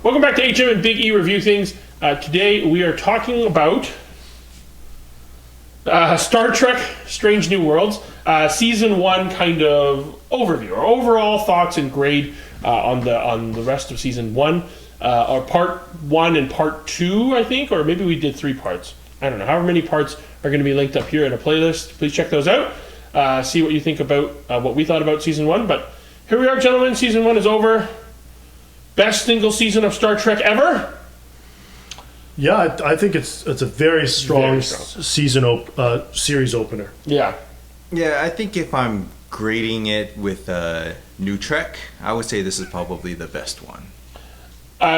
Welcome back to HM and Big E Review Things. Today we are talking about Star Trek Strange New Worlds, Season 1 kind of overview, or overall thoughts and grade on the rest of Season 1. Or Part 1 and Part 2, I think, or maybe we did 3 parts. I don't know. However many parts are going to be linked up here in a playlist. Please check those out. See what you think about what we thought about Season 1. But here we are, gentlemen. Season 1 is over. Best single season of Star Trek ever? Yeah, I think it's a very strong season series opener. Yeah. Yeah, I think if I'm grading it with New Trek, I would say this is probably the best one.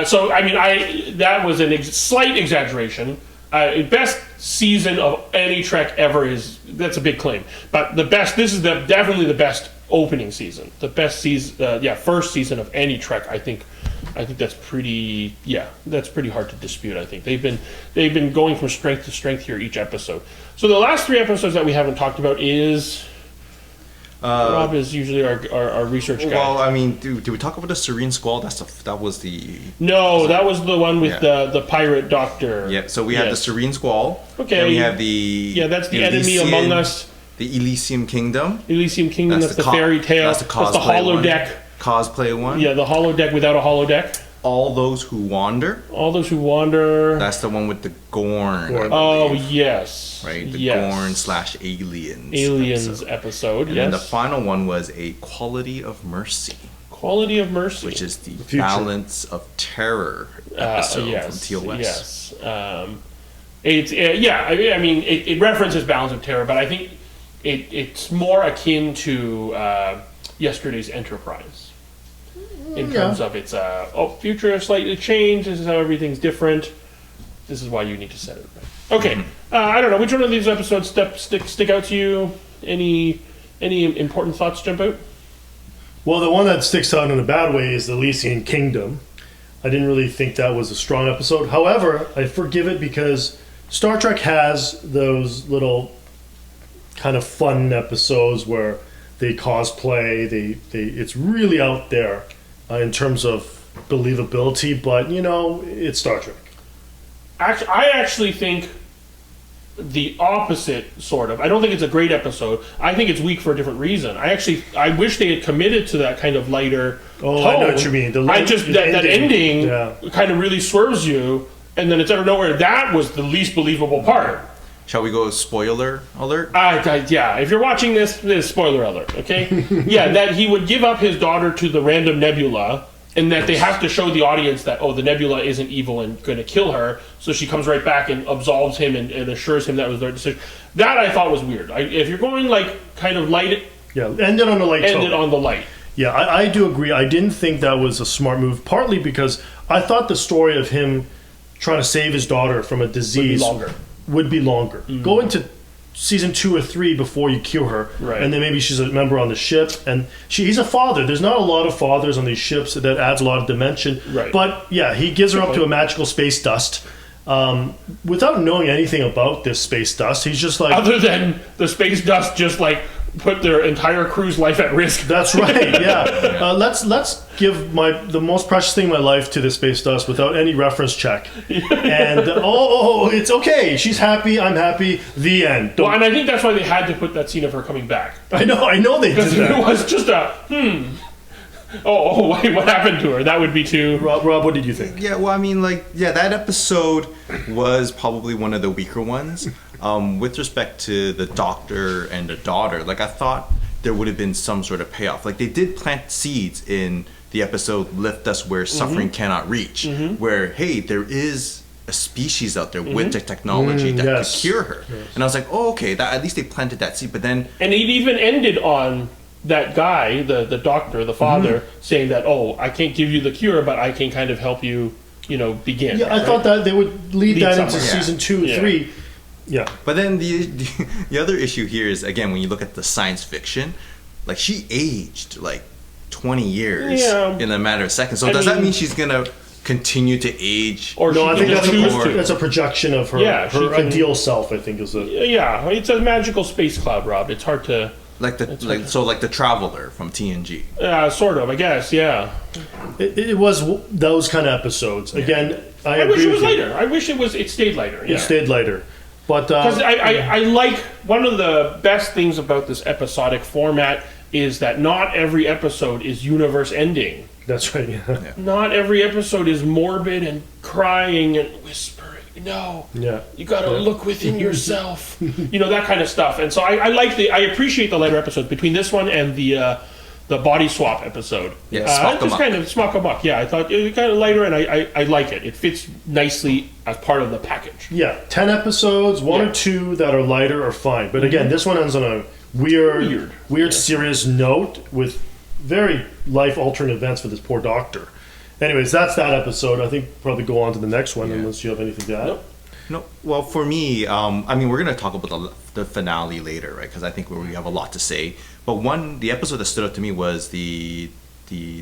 So, I mean, that was a slight exaggeration. Best season of any Trek ever that's a big claim. But this is definitely the best opening season. The best season, first season of any Trek, I think that's pretty hard to dispute. I think they've been going from strength to strength here each episode. So the last 3 episodes that we haven't talked about is Rob is usually our research guy. Well, I mean, did we talk about the Serene Squall? That was the the one with the pirate doctor. Yeah. So we have the Serene Squall. Okay. And we have that's the enemy among us. The Elysian Kingdom. That's the fairy tale. That's the holodeck. Cosplay one. Yeah, the holodeck without a holodeck. All Those Who Wander. That's the one with the Gorn. Oh, yes. Right? The Gorn/Aliens. Aliens episode, And then the final one was A Quality of Mercy. Quality of Mercy. Which is the Balance of Terror episode from TOS. Yes. It references Balance of Terror, but I think it's more akin to yesterday's Enterprise. In terms of its future has slightly changed. This is how everything's different. This is why you need to set it right. Okay, I don't know which one of these episodes stick out to you. Any important thoughts jump out? Well, the one that sticks out in a bad way is the Elysian Kingdom. I didn't really think that was a strong episode. However, I forgive it because Star Trek has those little kind of fun episodes where they cosplay. It's really out there. In terms of believability, but it's Star Trek. I actually think the opposite, sort of. I don't think it's a great episode. I think it's weak for a different reason. I wish they had committed to that kind of lighter tone. I know what you mean. That ending kind of really swerves you, and then it's out of nowhere. That was the least believable part. Shall we go spoiler alert? If you're watching this is spoiler alert, okay? That he would give up his daughter to the random nebula, and that they have to show the audience that, the nebula isn't evil and going to kill her, so she comes right back and absolves him and assures him that was the right decision. That I thought was weird. If you're going kind of light... end it on the light. End it on the light. Yeah, I do agree. I didn't think that was a smart move, partly because I thought the story of him trying to save his daughter from a disease... would be longer. Go into season 2 or 3 before you cure her, and then maybe she's a member on the ship, and he's a father. There's not a lot of fathers on these ships. That adds a lot of dimension. Right. But he gives her up to a magical space dust without knowing anything about this space dust. He's just like, other than the space dust just put their entire crew's life at risk. That's right. Yeah. Let's give the most precious thing in my life to the space dust without any reference check. And it's okay. She's happy. I'm happy. The end. And I think that's why they had to put that scene of her coming back. I know they did that. It was just wait, what happened to her? That would be too... Rob, what did you think? Yeah, well, I mean, that episode was probably one of the weaker ones. With respect to the doctor and the daughter, I thought there would have been some sort of payoff. They did plant seeds in the episode Lift Us Where Suffering Cannot Reach, where, hey, there is a species out there with the technology that could cure her. Yes. And I was like, okay, at least they planted that seed, but then... And it even ended on that guy, the doctor, the father, saying that, I can't give you the cure, but I can kind of help you, begin. Yeah, I thought that they would lead that into season 2, 3. Yeah. But then the other issue here is, again, when you look at the science fiction, she aged 20 years in a matter of seconds. So does that mean she's going to continue to age? Or no, I think that's a projection of her ideal self, I think is it. Yeah, it's a magical space cloud, Rob. It's hard to Like the Traveler from TNG. Sort of, I guess. Yeah. It was those kind of episodes. Again, I wish it was later. I wish it stayed later. Yeah. It stayed later. But because I like, one of the best things about this episodic format is that not every episode is universe ending. That's right. Yeah. Not every episode is morbid and crying and whispering. No. Yeah. You got to look within yourself. That kind of stuff. And so I appreciate the lighter episodes between this one and the body swap episode. Yeah, just kind of smock amok. Yeah, I thought it was kind of lighter, and I like it. It fits nicely as part of the package. Yeah, 10 episodes, one or two that are lighter are fine. But again, this one ends on a weird serious note with very life-altering events for this poor doctor. Anyways, that's that episode. I think probably go on to the next one unless you have anything to add. No. Well, for me, we're going to talk about the finale later, right? Because I think we have a lot to say. But the episode that stood out to me was the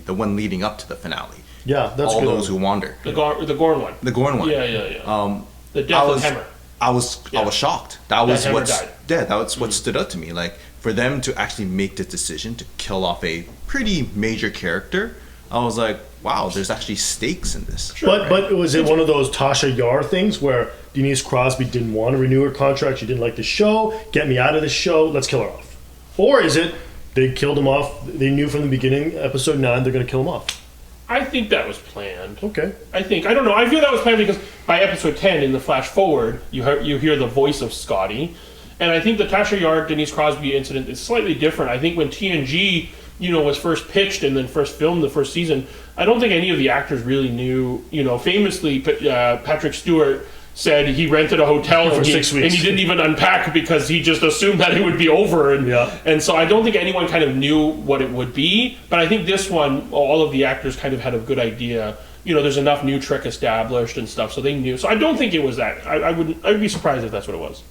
one leading up to the finale. Yeah, that's All good. Those Who Wander. The Gorn one. The Gorn one. Yeah. The death of Hammer. I was shocked. That was Hammer what died. Yeah, that was what stood out to me. Like, for them to actually make the decision to kill off a pretty major character, I was like, wow, there's actually stakes in this. Sure, but was it one of those Tasha Yar things where Denise Crosby didn't want to renew her contract, she didn't like the show, get me out of the show, let's kill her off? Or is it they killed him off, they knew from the beginning, episode 9, they're going to kill him off? I think that was planned. Okay. I don't know. I feel that was planned because by episode 10, in the flash forward, you hear the voice of Scotty. And I think the Tasha Yar, Denise Crosby incident is slightly different. I think when TNG, was first pitched and then first filmed the first season, I don't think any of the actors really knew. Famously, Patrick Stewart said he rented a hotel for 6 weeks. and he didn't even unpack because he just assumed that it would be over. And so I don't think anyone kind of knew what it would be. But I think this one, all of the actors kind of had a good idea. There's enough new Trek established and stuff, so they knew. So I don't think it was that. I'd be surprised if that's what it was.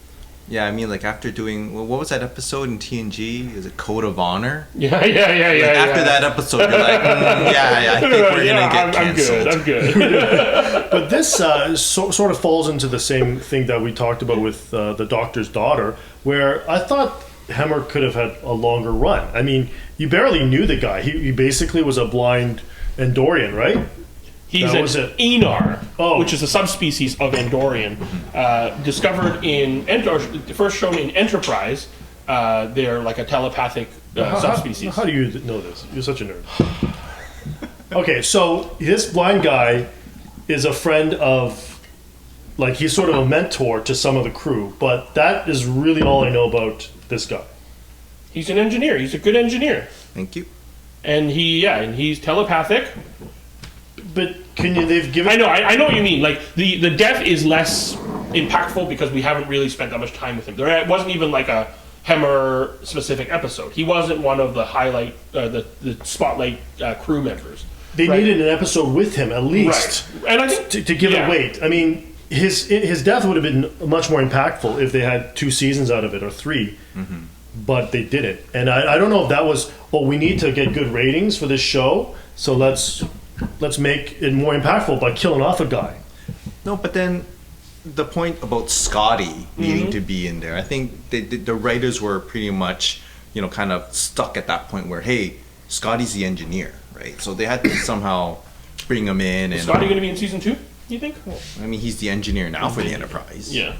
Yeah, like after doing, what was that episode in TNG? Is it Code of Honor? Yeah. After that episode, you're like, I think we're gonna get canceled. I'm good. But this sort of falls into the same thing that we talked about with the Doctor's daughter, where I thought Hammer could have had a longer run. I mean, you barely knew the guy. He basically was a blind Andorian, right? He's an Enar, which is a subspecies of Andorian, discovered in first shown in Enterprise. They're like a telepathic subspecies. How do you know this? You're such a nerd. Okay, so this blind guy is a friend of, like, he's sort of a mentor to some of the crew, but that is really all I know about this guy. He's an engineer. He's a good engineer. Thank you. And he's telepathic. But they've given... I know what you mean. Like, the death is less impactful because we haven't really spent that much time with him. There wasn't even like a Hammer specific episode. He wasn't one of the highlight, the spotlight crew members. They needed an episode with him at least, and I think to give it weight. I mean, his death would have been much more impactful if they had 2 seasons out of it or 3, but they didn't. And I don't know if that was, we need to get good ratings for this show, so let's make it more impactful by killing off a guy. No, but then the point about Scotty needing to be in there, I think the writers were pretty much, kind of stuck at that point where, hey, Scotty's the engineer, right? So they had to somehow bring him in. Is Scotty going to be in season 2, you think? I mean, he's the engineer now for the Enterprise. Yeah.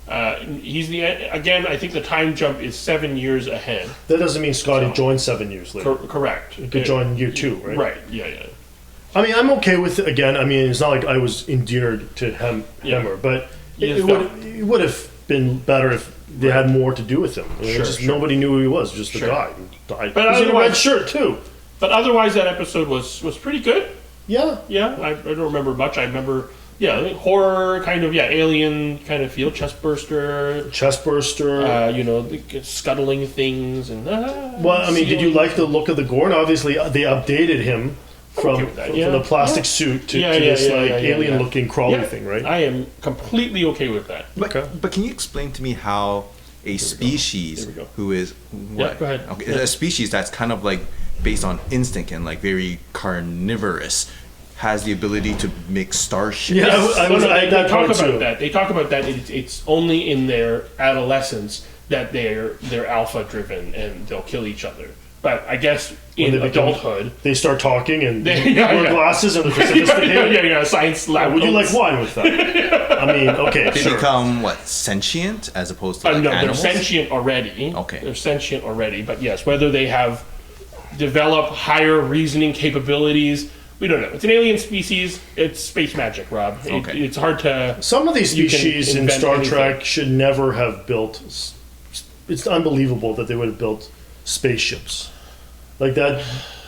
Again, I think the time jump is 7 years ahead. That doesn't mean Scotty joined 7 years later. Correct. He could join year 2, right? Right, yeah. I mean, I'm okay with it. Again, I mean, it's not like I was endeared to Hammer, but it would have been better if they had more to do with him. Nobody knew who he was, just the guy who died. But he's in a red shirt, too. But otherwise, that episode was pretty good. Yeah. Yeah, I don't remember much. I remember, I think horror, kind of, alien kind of feel, chestburster, scuttling things. And well, I mean, did you like the look of the Gorn? Obviously, they updated him from the plastic suit to this alien-looking crawly thing, right? I am completely okay with that. But can you explain to me how a species who is what? Go ahead. Okay, a species that's kind of like based on instinct and like very carnivorous has the ability to make starships? Yeah, they talk about that. They talk about that. It's only in their adolescence that they're alpha driven and they'll kill each other. But I guess When in they become- adulthood, They start talking and Yeah, wear yeah. glasses and they're sophisticated. science lab. Would you like coats. wine with that? I mean, okay, They sure. become what, sentient as opposed to like No, animals? they're sentient already. Okay. They're sentient already, but yes, whether they have developed higher reasoning capabilities, we don't know. It's an alien species. It's space magic, Rob. Okay. It's hard to. Some of these You can species in invent Star anything. Trek should never have built. It's unbelievable that they would have built spaceships like that.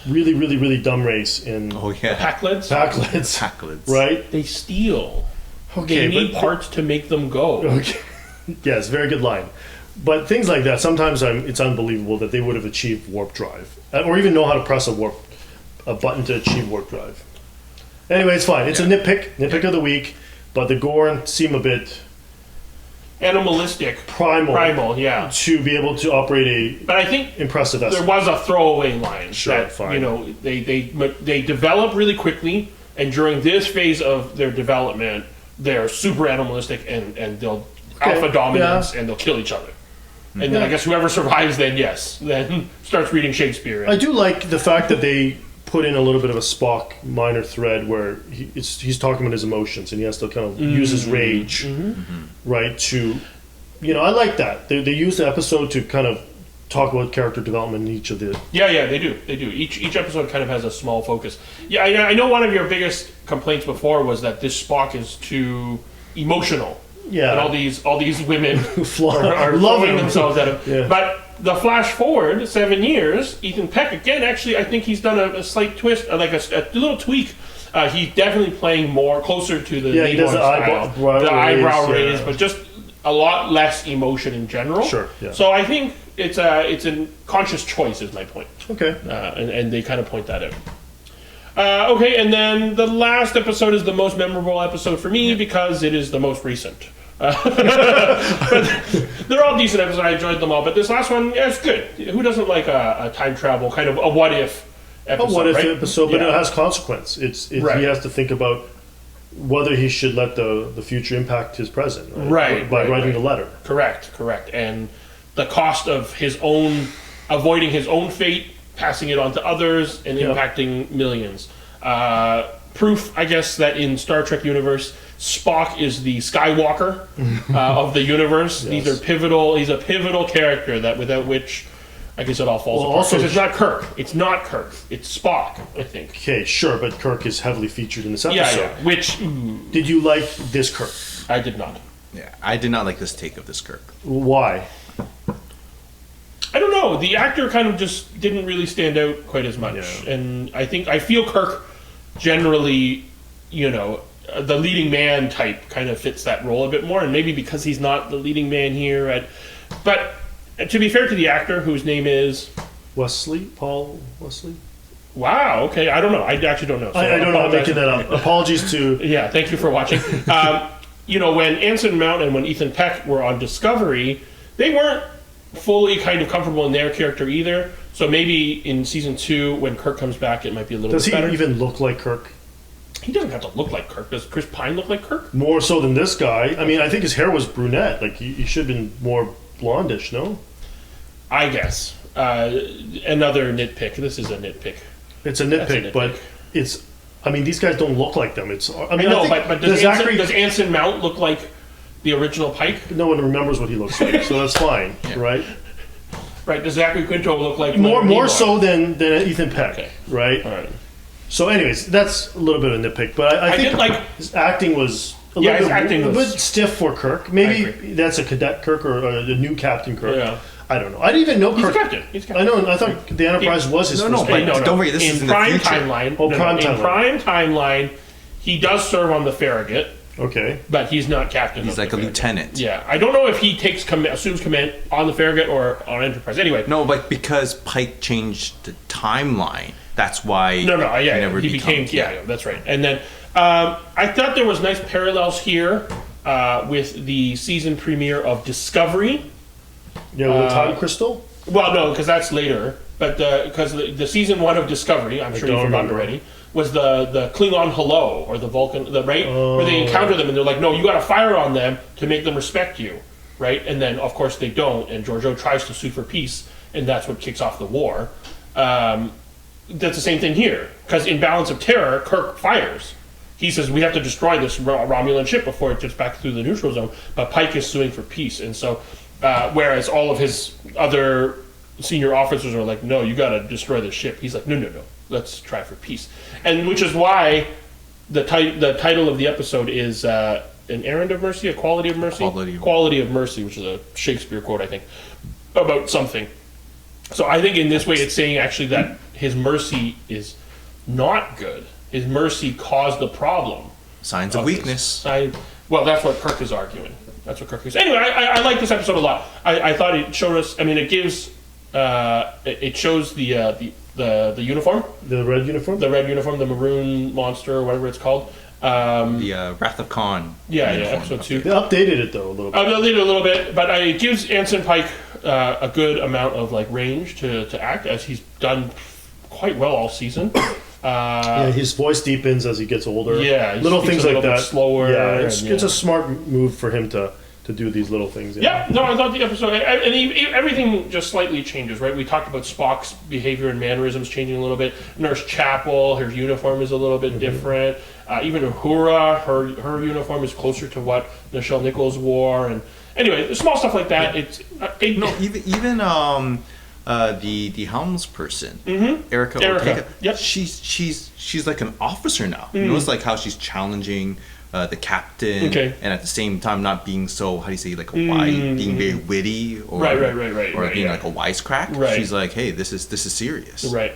Really, really, really dumb race in Oh yeah, Packlids. Packlids, Packlids. right? They steal. Okay, They need but parts to make them go. okay. Yes, very good line. But things like that, sometimes it's unbelievable that they would have achieved warp drive, or even know how to press a button to achieve warp drive. Anyway, it's fine. It's a nitpick of the week. But the Gorn seem a bit Animalistic. primal Yeah. to be able to operate a But I think impressive there vessel. was a throwaway line Sure, that fine. they develop really quickly, and during this phase of their development, they're super animalistic and they'll alpha dominance and they'll kill each other. And then I guess whoever survives, then starts reading Shakespeare. I do like the fact that they put in a little bit of a Spock minor thread where he's talking about his emotions and he has to kind of use his rage, right? I like that. They use the episode to kind of talk about character development in each of the. Yeah, they do. Each episode kind of has a small focus. Yeah, I know one of your biggest complaints before was that this Spock is too emotional. Yeah. And all these women are Loving loving him. themselves at him. Yeah. But the flash forward 7 years, Ethan Peck again. Actually, I think he's done a slight twist, like a little tweak. He's definitely playing more closer to the Yeah, he does the style, eyebrow raise, yeah. but just a lot less emotion in general. Sure, yeah. So I think it's a conscious choice, is my point. Okay. And they kind of point that out. Okay, and then the last episode is the most memorable episode for me because it is the most recent. But they're all decent episodes. I enjoyed them all, but this last one, it's good. Who doesn't like a time travel kind of a what if episode? A what if right? episode, but Yeah. it has consequence. Right. He has to think about whether he should let the future impact his present. Right, By right, writing right. the letter. Correct, and the cost of avoiding his own fate, passing it on to others, and Yeah. impacting millions. Proof, I guess, that in Star Trek universe, Spock is the Skywalker of the universe. Yes. These are pivotal. He's a pivotal character that without which, I guess, it all falls Well, apart. also- 'Cause it's not Kirk. It's not Kirk. It's Spock. I think. Okay, sure, but Kirk is heavily featured in this episode. Yeah. Which Did you like this Kirk? I did not. Yeah, I did not like this take of this Kirk. Why? I don't know. The actor kind of just didn't really stand out quite as much, Yeah. and I feel Kirk generally, the leading man type kind of fits that role a bit more, and maybe because he's not the leading man here. But to be fair to the actor, whose name is Paul Wesley? wow, okay, I don't know. I actually don't know. So I don't know. I'm apologize. making that up. Apologies to. Yeah, thank you for watching. When Anson Mount and when Ethan Peck were on Discovery, they weren't fully kind of comfortable in their character either. So maybe in season 2, when Kirk comes back, it might be a little Does bit he better. even look like Kirk? He doesn't have to look like Kirk. Does Chris Pine look like Kirk? More so than this guy. I mean, I think his hair was brunette. Like, he should have been more blondish, no? I guess. Another nitpick. This is a nitpick. It's a That's a nitpick, nitpick. but it's. I mean, these guys don't look like them. It's. I I mean, know, I think but the does, Zachary. does Anson Mount look like the original Pike? No one remembers what he looks like, so that's fine, right? Right. Does Zachary Quinto look like More Leonard Nimoy? so than Ethan Peck, Okay. right? All right. So, anyways, that's a little bit of a nitpick, but I think did like- his acting was a Yeah, little his acting bit, a was- bit stiff for Kirk. I Maybe agree. that's a cadet Kirk or the new Captain Kirk. Yeah. I don't know. I didn't even know He's Kirk. a captain. He's a I captain. know. I thought the Enterprise was his No, first no, name. but don't worry, this is in the prime future. timeline. Oh, prime In timeline. prime timeline, he does serve on the Farragut, Okay. but he's not captain. He's of like the a Farragut. lieutenant. Yeah, I don't know if he assumes command on the Farragut or on Enterprise. Anyway, No, but because Pike changed the timeline, that's why he became that's right. And then I thought there was nice parallels here with the season premiere of Discovery. Yeah, with the time crystal. Well, no, because that's later. But because the season 1 of Discovery, I'm sure you've don't forgotten remember. already, was the Klingon hello or the Vulcan, where they encounter them and they're like, no, you got to fire on them to make them respect you. right? And then, of course, they don't, and Georgiou tries to sue for peace, and that's what kicks off the war. That's the same thing here, because in Balance of Terror, Kirk fires. He says, we have to destroy this Romulan ship before it gets back through the neutral zone, but Pike is suing for peace. And so, whereas all of his other senior officers are like, no, you got to destroy the ship. He's like, no, let's try for peace. And which is why the title of the episode is An Errand of Mercy, A Quality of Mercy? Quality of Mercy, which is a Shakespeare quote, I think, about something. So I think in this way it's saying actually that his mercy is not good. His mercy caused the problem. Signs of weakness. Well, that's what Kirk is arguing. That's what Kirk is. Anyway, I like this episode a lot. I thought it showed us. I mean, it gives. It shows the uniform. The red uniform. The red uniform, the maroon monster, or whatever it's called. The Wrath of Khan. Yeah, episode 2. They updated it though a little bit. Updated a little bit, but it gives Ensign Pike a good amount of like range to act, as he's done quite well all season. His voice deepens as he gets older. Yeah, little things like that. Slower. Yeah, it's a smart move for him to do these little things. Yeah, no, I thought the episode, and everything just slightly changes, right? We talked about Spock's behavior and mannerisms changing a little bit. Nurse Chapel, her uniform is a little bit different. Even Uhura, her uniform is closer to what Nichelle Nichols wore. And anyway, small stuff like that. Even the Helms person, Erica Ortega. Yep. She's like an officer now. You notice like how she's challenging the captain, and at the same time not being so, how do you say, like being very witty or being like a wisecrack. Right. She's like, hey, this is serious. Right.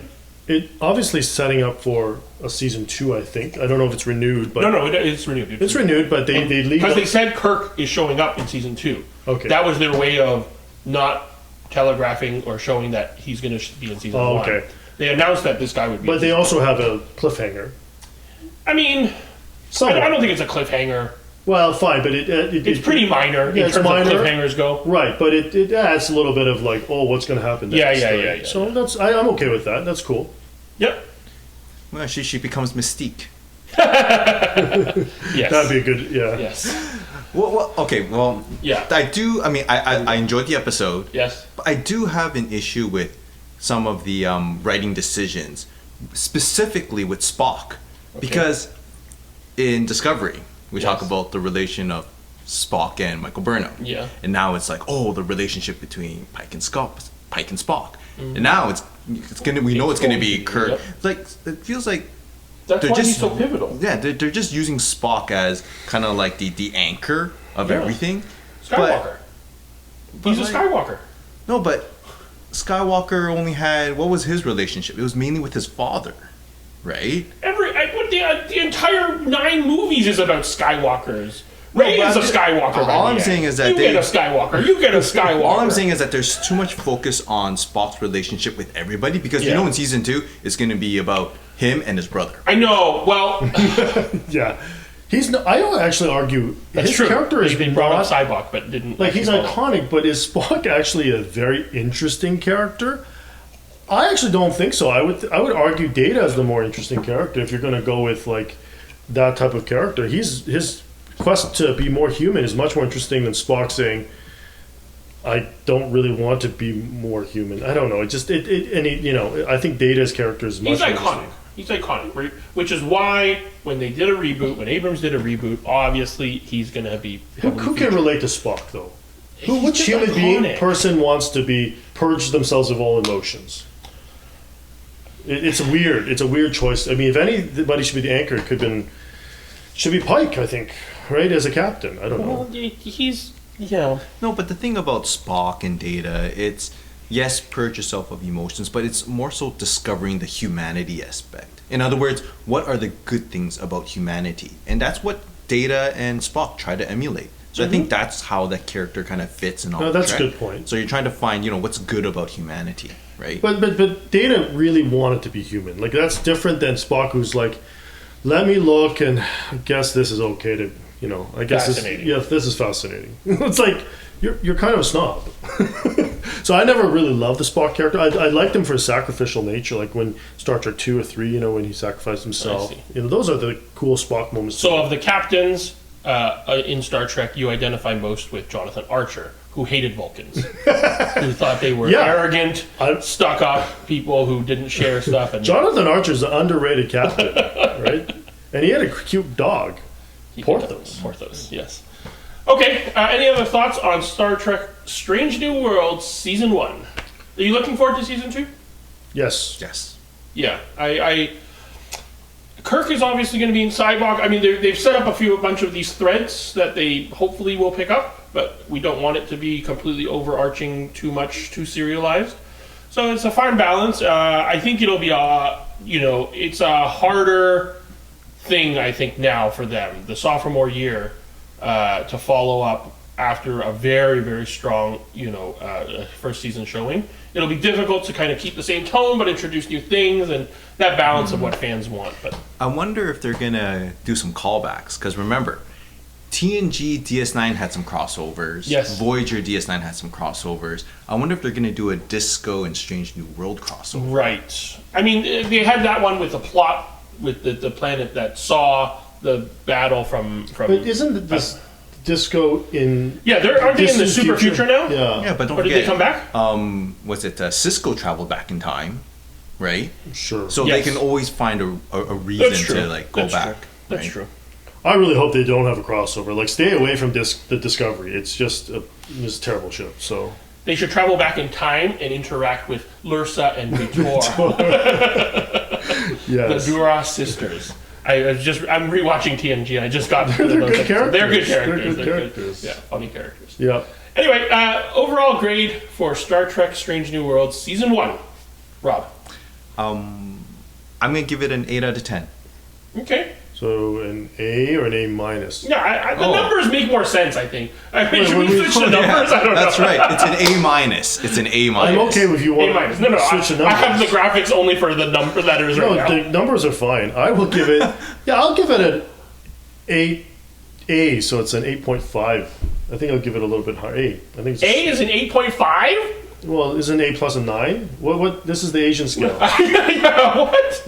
It obviously setting up for a season 2. I think I don't know if it's renewed, but no, it's renewed. It's renewed, but they leave because they said Kirk is showing up in season 2. Okay, that was their way of not telegraphing or showing that he's going to be in season 1. Okay. They announced that this guy would be. But they also have a cliffhanger. I mean, I don't think it's a cliffhanger. Well, fine, but it's pretty minor in terms of cliffhangers go. Right, but it adds a little bit of like, oh, what's going to happen next? Yeah. So I'm okay with that. That's cool. Yep. Well, she becomes Mystique. Yes. That'd be a good. Yeah. Yes. Well, okay. Well, yeah. I do. I mean, I enjoyed the episode. Yes. But I do have an issue with some of the writing decisions, specifically with Spock, because in Discovery we talk about the relation of Spock and Michael Burnham. Yeah. And now it's like, oh, the relationship between Pike and Spock. And now it's gonna. We know it's gonna be Kirk. Yep. Like it feels like. That's why he's so pivotal. Yeah, they're just using Spock as kind of like the anchor of everything. Skywalker. He's a Skywalker. No, but Skywalker only had, what was his relationship? It was mainly with his father, right? The entire 9 movies is about Skywalkers. Rey is a Skywalker. All I'm saying is that you get a Skywalker. You get a Skywalker. All I'm saying is that there's too much focus on Spock's relationship with everybody, because you know in season 2 it's going to be about him and his brother. I know. Well, yeah. I don't actually argue his character is brought up Cyborg, but didn't like he's iconic. But is Spock actually a very interesting character? I actually don't think so. I would argue Data is the more interesting character if you're going to go with like that type of character. His quest to be more human is much more interesting than Spock saying, "I don't really want to be more human." I don't know. I think Data's character is much. He's iconic. He's iconic, right? Which is why when they did a reboot, when Abrams did a reboot, obviously he's going to be. Who can relate to Spock though? Which human being person wants to be purge themselves of all emotions? It's weird. It's a weird choice. I mean, if anybody should be the anchor, it should be Pike. I think, right, as a captain. I don't know. He's No, but the thing about Spock and Data, it's yes, purge yourself of emotions, but it's more so discovering the humanity aspect. In other words, what are the good things about humanity? And that's what Data and Spock try to emulate. So I think that's how that character kind of fits in all. No, that's a good point. So you're trying to find, what's good about humanity, right? But Data really wanted to be human. Like that's different than Spock, who's like, let me look, and I guess this is okay to, I guess this is fascinating. It's like you're kind of a snob. So I never really loved the Spock character. I liked him for his sacrificial nature, like when Star Trek 2 or 3, when he sacrificed himself. Those are the cool Spock moments. So of the captains, in Star Trek you identify most with Jonathan Archer, who hated Vulcans, who thought they were arrogant, stuck-up people who didn't share stuff. And Jonathan Archer's an underrated captain, right? And he had a cute dog, Porthos, yes. Okay, any other thoughts on Star Trek Strange New Worlds Season 1? Are you looking forward to Season 2? Yes. Yeah, Kirk is obviously going to be in Cyborg. I mean, they've set up a bunch of these threads that they hopefully will pick up, but we don't want it to be completely overarching too much, too serialized. So it's a fine balance. I think it'll be it's a harder thing, I think, now for them, the sophomore year, to follow up after a very, very strong, first season showing. It'll be difficult to kind of keep the same tone, but introduce new things and that balance of what fans want. But I wonder if they're gonna do some callbacks, because remember, TNG DS9 had some crossovers. Yes. Voyager DS9 had some crossovers. I wonder if they're gonna do a Disco and Strange New World crossover. Right. I mean, they had that one with the plot with the planet that saw the battle from. But isn't this Disco in? Yeah, aren't they in the super future now? Yeah, but don't Or did forget, they come back? Was it Cisco traveled back in time, right? sure. So Yes. they can always find a reason That's true. to go That's back. True. That's right? true. I really hope they don't have a crossover. Like, stay away from the Discovery. It's just it's a terrible ship. So They should travel back in time and interact with Lursa and Vitor, the yes, Duras sisters. I'm rewatching TNG and I just got through They're those good episodes. characters. They're good characters. They're good They're characters. Yeah, funny characters. yeah. Anyway, overall grade for Star Trek Strange New Worlds Season 1. Rob. I'm gonna give it an 8 out of 10. Okay. So an A or an A minus? Yeah, the numbers make more sense, I think. I mean, Wait, should we switch the numbers? I don't know. That's right. It's an A minus. It's an A minus. I'm okay with you A want minus. No, switch the I numbers. have the graphics only for the number letters right No, now. the numbers are fine. I will give it. I'll give it an 8A. So it's an 8.5. I think I'll give it a little bit higher. I think it's A is an 8.5? Well, isn't A plus a 9? What? This is the Asian scale. Yeah, what?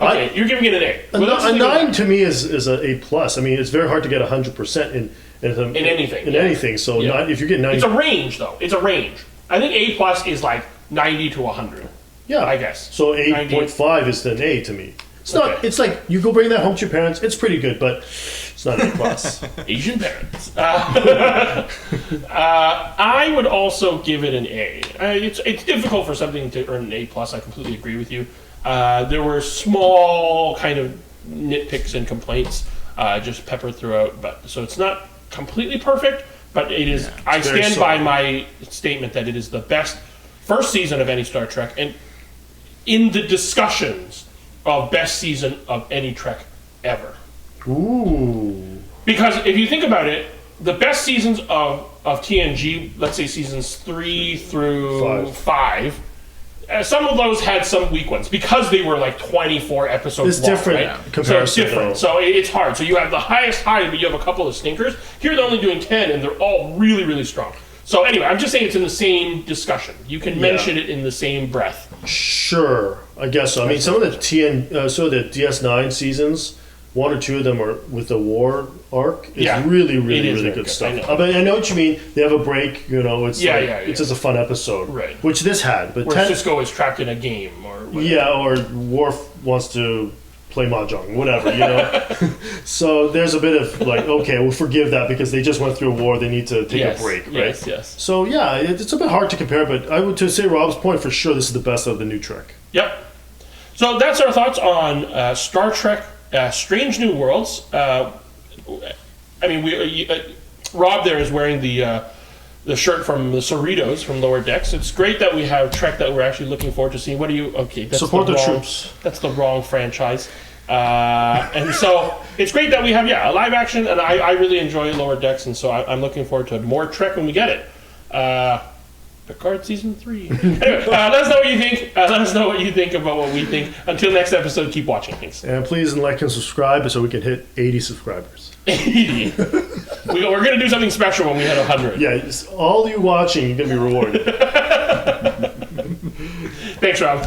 Okay, you're giving it an A. A 9 to me is a A plus. I mean, it's very hard to get 100% in anything. In Yeah. anything. So Yeah. if you get 90, It's a range, though. It's a range. I think A plus is like 90 to 100. yeah, I guess. So 8.5 is an A to me. It's not. Okay. It's like you go bring that home to your parents. It's pretty good, but it's not an A plus. Asian parents. I would also give it an A. It's difficult for something to earn an A plus. I completely agree with you. There were small kind of nitpicks and complaints just peppered throughout, but so it's not completely perfect. But it is. I very stand solid. by my statement that it is the best first season of any Star Trek, and in the discussions of best season of any Trek ever. Ooh. Because if you think about it, the best seasons of TNG, let's say seasons 3 through 5, some of those had some weak ones because they were like 24 episodes It's long, different right? comparison, So it's different. though. So it's hard. So you have the highest high, but you have a couple of stinkers. Here they're only doing 10, and they're all really, really strong. So anyway, I'm just saying it's in the same discussion. You can mention it in the same breath. Sure, I guess so. I mean, some of the the DS9 seasons, 1 or 2 of them are with the war arc. It's really, it really, is really very good good. stuff. I know. But I know what you mean. They have a break. It's Yeah. it's just a fun episode, Right. Which this had, but Where Cisco is trapped in a game or whatever. or Worf wants to play mahjong, whatever. So there's a bit of like, okay, we'll forgive that because they just went through a war. They need to take a break, right? Yes. So yeah, it's a bit hard to compare, but I would to say Rob's point for sure. This is the best of the new Trek. Yep. So that's our thoughts on Star Trek Strange New Worlds. Rob there is wearing the shirt from the Cerritos from Lower Decks. It's great that we have Trek that we're actually looking forward to seeing. What do you... Okay, that's Support the wrong, troops. That's the wrong franchise. And so it's great that we have, a live action, and I really enjoy Lower Decks, and so I'm looking forward to more Trek when we get it. Picard Season 3. Anyway, let us know what you think. Let us know what you think about what we think. Until next episode, keep watching things. And please like and subscribe so we can hit 80 subscribers. 80. We're going to do something special when we hit 100. Yeah, it's all you watching, you're going to be rewarded. Thanks, Rob.